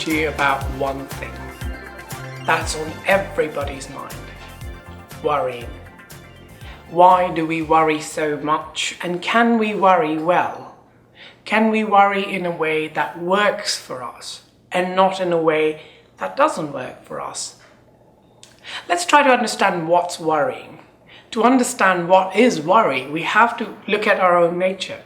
to you about one thing that's on everybody's mind: worrying. Why do we worry so much, and can we worry well? Can we worry in a way that works for us and not in a way that doesn't work for us? Let's try to understand what's worrying. To understand what is worry, we have to look at our own nature.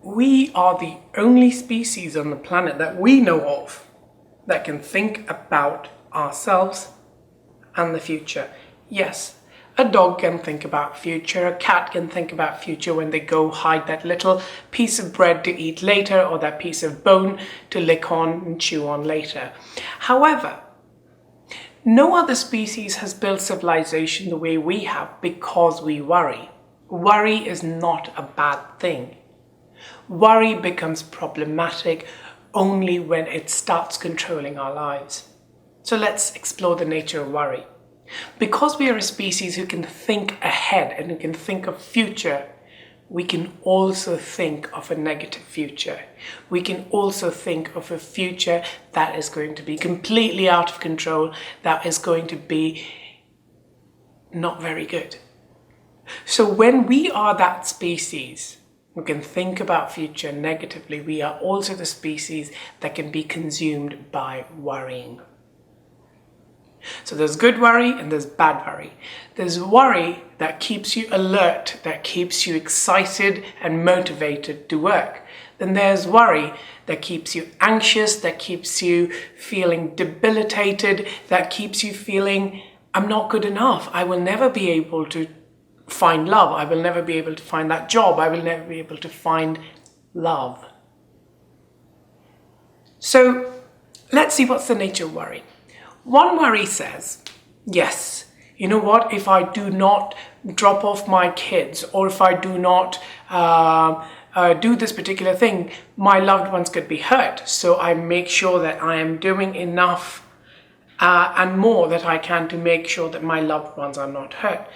We are the only species on the planet that we know of that can think about ourselves and the future. Yes, a dog can think about future, a cat can think about future when they go hide that little piece of bread to eat later, or that piece of bone to lick on and chew on later. However, no other species has built civilization the way we have because we worry. Worry is not a bad thing. Worry becomes problematic only when it starts controlling our lives. So let's explore the nature of worry. Because we are a species who can think ahead and who can think of future, we can also think of a negative future. We can also think of a future that is going to be completely out of control, that is going to be not very good. So when we are that species who can think about future negatively, we are also the species that can be consumed by worrying. So there's good worry and there's bad worry. There's worry that keeps you alert, that keeps you excited and motivated to work. Then there's worry that keeps you anxious, that keeps you feeling debilitated, that keeps you feeling, I'm not good enough. I will never be able to find love. I will never be able to find that job. I will never be able to find love. So let's see what's the nature of worry. One worry says, yes, you know what, if I do not drop off my kids, or if I do not do this particular thing, my loved ones could be hurt. So I make sure that I am doing enough and more that I can to make sure that my loved ones are not hurt.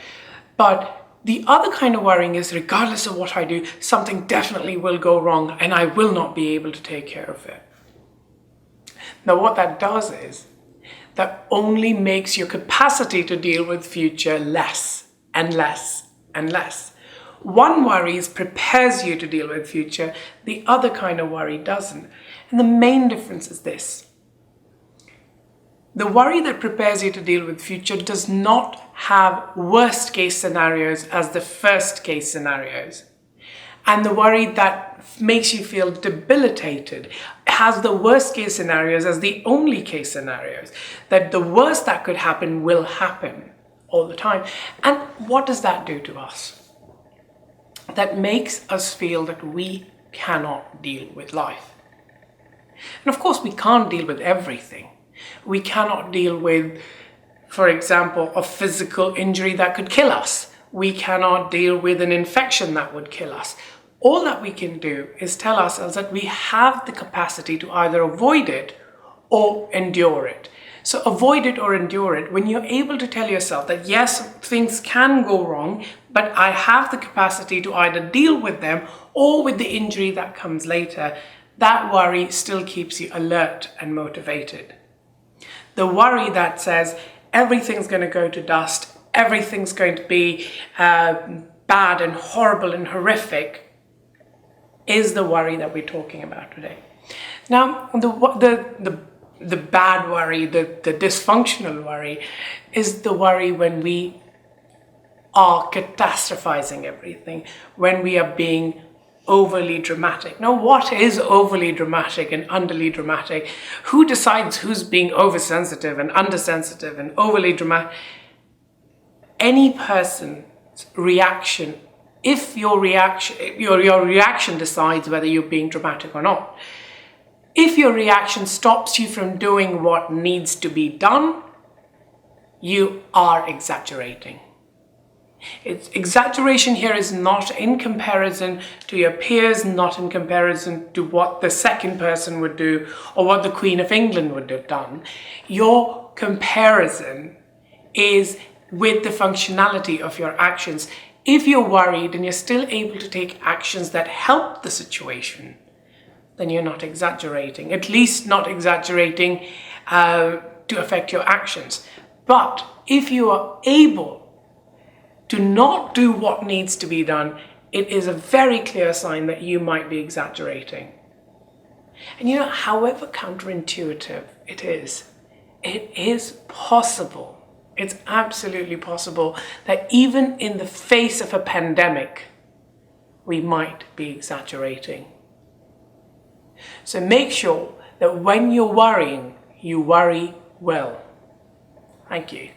But the other kind of worrying is, regardless of what I do, something definitely will go wrong and I will not be able to take care of it. Now what that does is, that only makes your capacity to deal with future less and less and less. One worry prepares you to deal with future, the other kind of worry doesn't. And the main difference is this. The worry that prepares you to deal with future does not have worst case scenarios as the first case scenarios. And the worry that makes you feel debilitated has the worst case scenarios as the only case scenarios. That the worst that could happen will happen all the time. And what does that do to us? That makes us feel that we cannot deal with life. And of course, we can't deal with everything. We cannot deal with, for example, a physical injury that could kill us. We cannot deal with an infection that would kill us. All that we can do is tell ourselves that we have the capacity to either avoid it or endure it. So avoid it or endure it, when you're able to tell yourself that yes, things can go wrong, but I have the capacity to either deal with them or with the injury that comes later, that worry still keeps you alert and motivated. The worry that says everything's going to go to dust, everything's going to be bad and horrible and horrific, is the worry that we're talking about today. Now, the bad worry, the dysfunctional worry, is the worry when we are catastrophizing everything, when we are being overly dramatic. Now, what is overly dramatic and underly dramatic? Who decides who's being oversensitive and undersensitive and overly dramatic? Any person's reaction, if your reaction decides whether you're being dramatic or not. If your reaction stops you from doing what needs to be done, you are exaggerating. Exaggeration here is not in comparison to your peers, not in comparison to what the second person would do or what the Queen of England would have done. Your comparison is with the functionality of your actions. If you're worried and you're still able to take actions that help the situation, then you're not exaggerating, at least not exaggerating to affect your actions. But if you are able to not do what needs to be done, it is a very clear sign that you might be exaggerating. And however counterintuitive it is possible. It's absolutely possible that even in the face of a pandemic, we might be exaggerating. So make sure that when you're worrying, you worry well. Thank you.